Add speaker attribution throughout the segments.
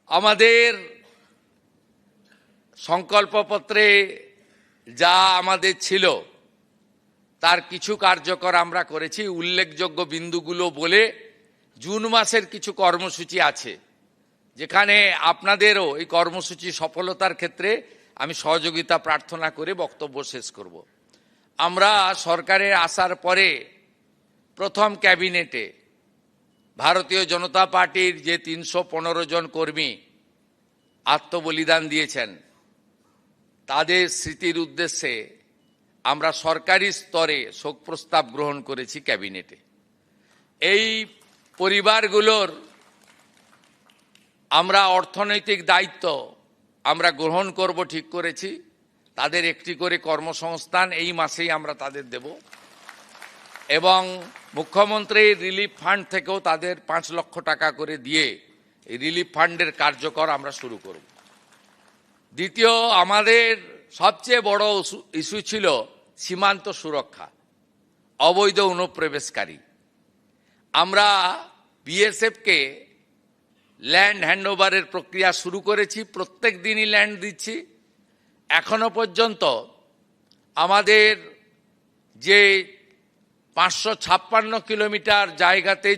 Speaker 1: আমাদের সংকল্পপত্রে যা আমাদের ছিল তার কিছু কার্যকর আমরা করেছি। উল্লেখযোগ্য বিন্দুগুলো বলে জুন মাসের কিছু কর্মসূচি আছে, যেখানে আপনাদেরও এই কর্মসূচি সফলতার ক্ষেত্রে আমি সহযোগিতা প্রার্থনা করে বক্তব্য শেষ করব। আমরা সরকারে আসার পরে প্রথম ক্যাবিনেটে ভারতীয় জনতা পার্টির যে ৩১৫ জন কর্মী আত্মবলিদান দিয়েছেন তাদের স্মৃতির উদ্দেশ্যে আমরা সরকারি স্তরে শোক প্রস্তাব গ্রহণ করেছি ক্যাবিনেটে। এই পরিবারগুলোর আমরা অর্থনৈতিক দায়িত্ব আমরা গ্রহণ করব ঠিক করেছি। তাদের একটি করে কর্মসংস্থান এই মাসেই আমরা তাদের দেব এবং মুখ্যমন্ত্রীর রিলিফ ফান্ড থেকেও তাদের ৫ লক্ষ টাকা করে দিয়ে এই রিলিফ ফান্ডের কার্যকর আমরা শুরু করব। দ্বিতীয়, আমাদের সবচেয়ে বড় ইস্যু ছিল সীমান্ত সুরক্ষা, অবৈধ অনুপ্রবেশকারী। আমরা বিএসএফকে ল্যান্ড হ্যান্ডওভারের প্রক্রিয়া শুরু করেছি, প্রত্যেক দিনই ল্যান্ড দিচ্ছি। এখনো পর্যন্ত আমাদের যে ৫৫৬ কিলোমিটার জায়গাতে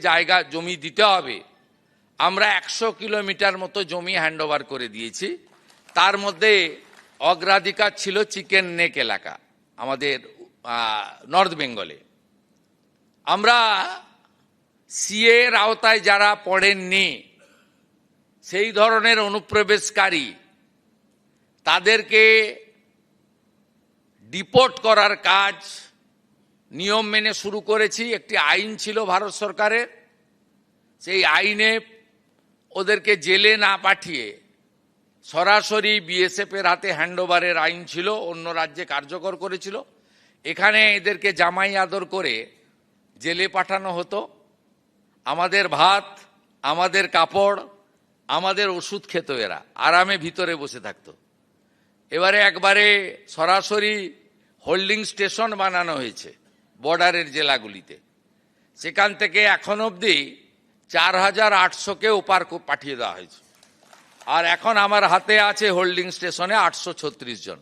Speaker 1: জমি দিতে হবে, আমরা ১০০ কিলোমিটার মতো জমি হ্যান্ডওভার করে দিয়েছি। তার মধ্যে অগ্রাধিকার ছিল চিকেন নেক এলাকা আমাদের নর্থ বেঙ্গলে। আমরা সিএ এর আওতায় যারা পড়েননি সেই ধরনের অনুপ্রবেশকারী তাদেরকে ডিপোর্ট করার কাজ নিয়ম মেনে শুরু করেছি। একটি আইন ছিল ভারত সরকারের, সেই আইনে ওদেরকে জেলে না পাঠিয়ে সরাসরি বিএসএফের হাতে হ্যান্ডওভারের আইন ছিল, অন্য রাজ্যে কার্যকর করেছিল। এখানে এদেরকে জামাই আদর করে জেলে পাঠানো হতো। আমাদের ভাত, আমাদের কাপড়, আমাদের ওষুধ খেত, এরা আরামে ভিতরে বসে থাকতো। এবারে একবারে সরাসরি হোল্ডিং স্টেশন বানানো হয়েছে বর্ডারের জেলাগুলিতে। সেখান থেকে এখন অবধি ৪,৮০০কে ওপার পাঠিয়ে দেওয়া হয়েছে। আর এখন আমার হাতে আছে হোল্ডিং স্টেশনে ৮৩৬ জন।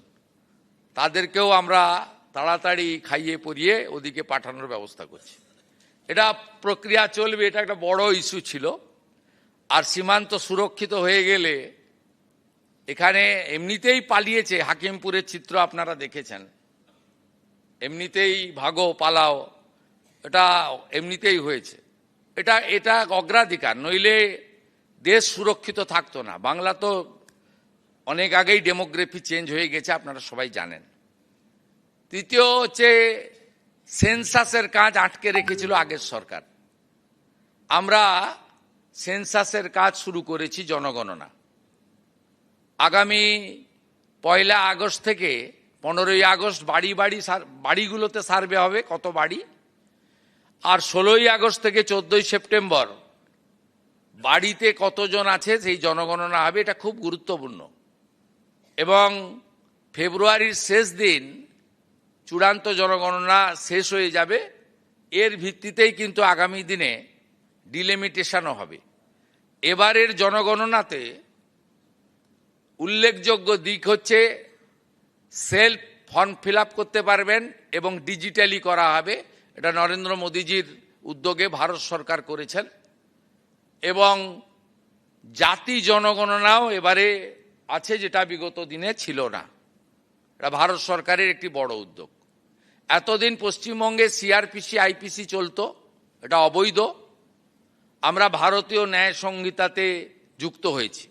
Speaker 1: তাদেরকেও আমরা তাড়াতাড়ি খাইয়ে পরিয়ে ওদিকে পাঠানোর ব্যবস্থা করছি। এটা প্রক্রিয়া চলবে, এটা একটা বড় ইস্যু ছিল। আর সীমান্ত সুরক্ষিত হয়ে গেলে এখানে এমনিতেই পালিয়েছে, হাকিমপুরের চিত্র আপনারা দেখেছেন, এমনিতেই ভাগো পালাও, এটা এমনিতেই হয়েছে। এটা অগ্রাধিকার, নইলে দেশ সুরক্ষিত থাকতো না। বাংলা তো অনেক আগেই ডেমোগ্রাফি চেঞ্জ হয়ে গেছে, আপনারা সবাই জানেন। তৃতীয় হচ্ছে সেন্সাসের কাজ আটকে রেখেছিল আগের সরকার। আমরা সেন্সাসের কাজ শুরু করেছি, জনগণনা। আগামী ১ আগস্ট থেকে ১৫ আগস্ট বাড়িগুলোতে সার্ভে হবে, কত বাড়ি। আর ১৬ আগস্ট থেকে ১৪ সেপ্টেম্বর বাড়িতে কতজন আছে সেই জনগণনা হবে। এটা খুব গুরুত্বপূর্ণ। এবং ফেব্রুয়ারির শেষ দিন চূড়ান্ত জনগণনা শেষ হয়ে যাবে। এর ভিত্তিতেই কিন্তু আগামী দিনে ডিলিমিটেশনও হবে। এবারের জনগণনাতে উল্লেখযোগ্য দিক হচ্ছে সেলফ ফর্ম ফিল আপ করতে পারবেন এবং ডিজিটালি করা হবে। এটা নরেন্দ্র মোদীজির উদ্যোগে ভারত সরকার করেছেন। এবং জাতি জনগণনাও এবারে আছে, যেটা বিগত দিনে ছিল না। এটা ভারত সরকারের একটি বড় উদ্যোগ। এতদিন পশ্চিমবঙ্গে সিআরপিসি আইপিসি চলতো, এটা অবৈধ। আমরা ভারতীয় ন্যায় সংহিতাতে যুক্ত হয়েছি।